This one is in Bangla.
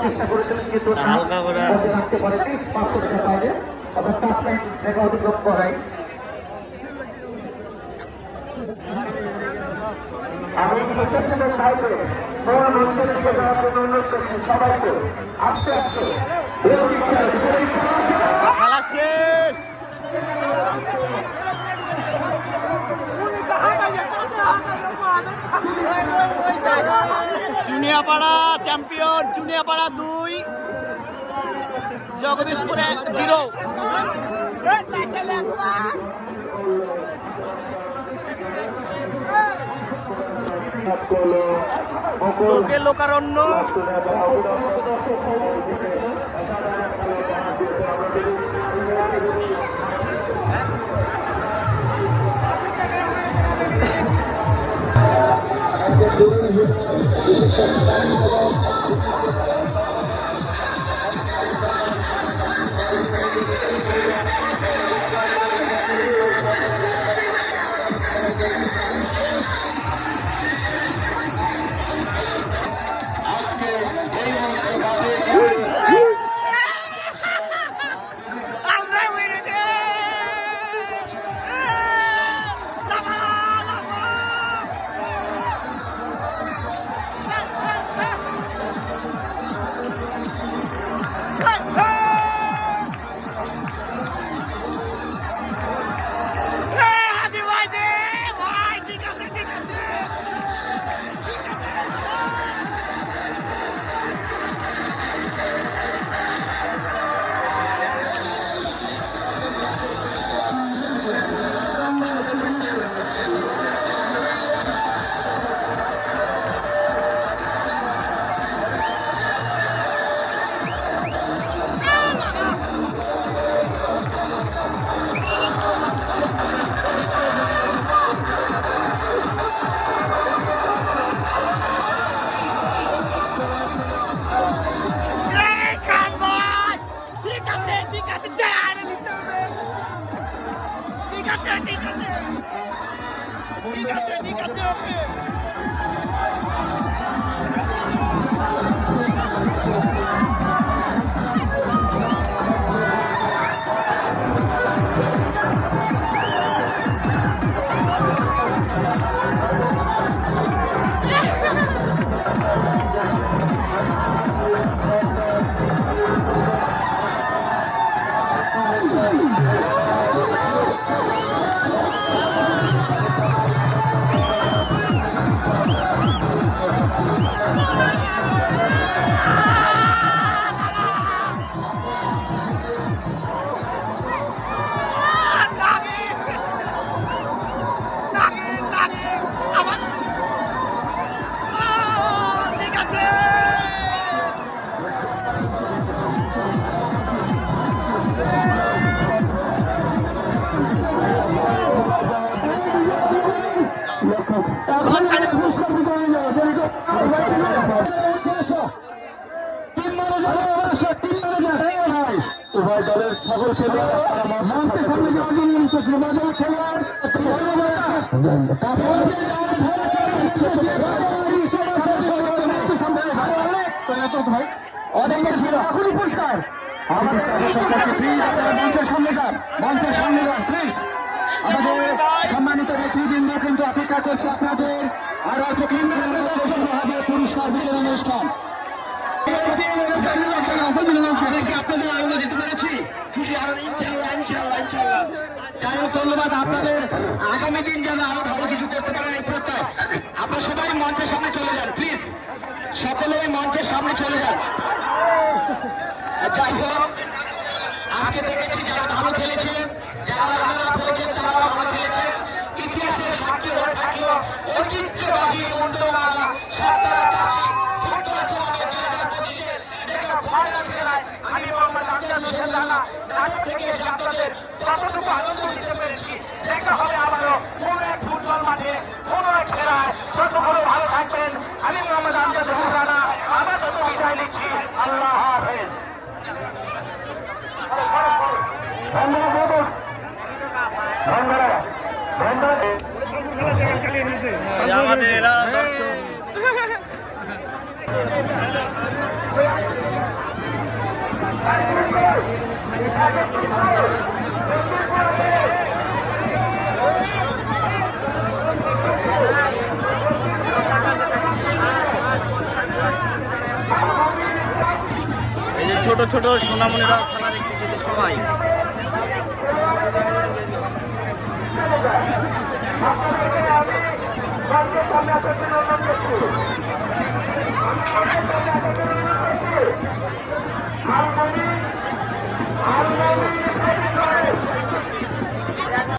চেষ্টা করেছিলেন কিন্তু রাখতে পারেনি 500 টাকা বাইরে অর্থাৎ টপ লাইন জায়গা অতিক্রম করাই। আমি স্বেচ্ছাসেবক সাইডে মূল মঞ্চের দিকে যাওয়ার জন্য অনুরোধ করছি সবাইকে আস্তে আস্তে খেলা শেষ। চুনিয়াপাড়া চ্যাম্পিয়ন, চুনিয়াপাড়া 2, জগদীশপুরে 0। লোকে লোকারণ্য। উভয় দলের সকল খেলোয়াড় মঞ্চের সামনে যাওয়ার জন্য উভয় দলের খেলোয়াড় অনেকের ছিল এখনই পুরস্কার আমাদের মঞ্চের সামনে যান, মঞ্চের সামনে যান প্লিজ। আমাদের সম্মানিত নেতৃবৃন্দ কিন্তু অপেক্ষা করছে আপনাদের আর অল্প হবে পুরস্কার বিতরণ অনুষ্ঠান। আপনাদের আনন্দ দিতে পেরেছি, খুশি ইনশাআল্লাহ। যাই হোক ধন্যবাদ আপনাদের। আগামী দিন যেন আরো ভালো কিছু করতে পারেন এই প্রত্যয়। আপনারা সবাই মঞ্চের সামনে চলে যান প্লিজ, সকলেই মঞ্চের সামনে চলে যান। যাই হোক আজকে দেখেছি যারা ভালো খেলেছেন, যারা রানার হয়েছেন তারাও ভালো খেলেছেন। ইতিহাসের সাক্ষী হয়ে থাকলেও ঐতিহ্যবাহী মুন্ডুয়ারা সাততারা চাষি আমি মোহাম্মদ আমজাদ হোসেন রানা ঢাকা থেকে এসে আপনাদের যতটুকু আনন্দ দিতে পেরেছি, দেখা হবে আবারও কোনো এক ফুটবল মাঠে কোনো এক খেলায়। ততক্ষণ ভালো থাকবেন। আমি মোহাম্মদ আমজাদ হোসেন রানা আপাতত বিদায় নিচ্ছি। আল্লাহ হাফেজ। আমাদের দর্শক এই যে ছোট ছোট সোনামণিরাও খেলা দেখতে যেতে সবাই। সামনে আসার জন্য অনুরোধ করছি।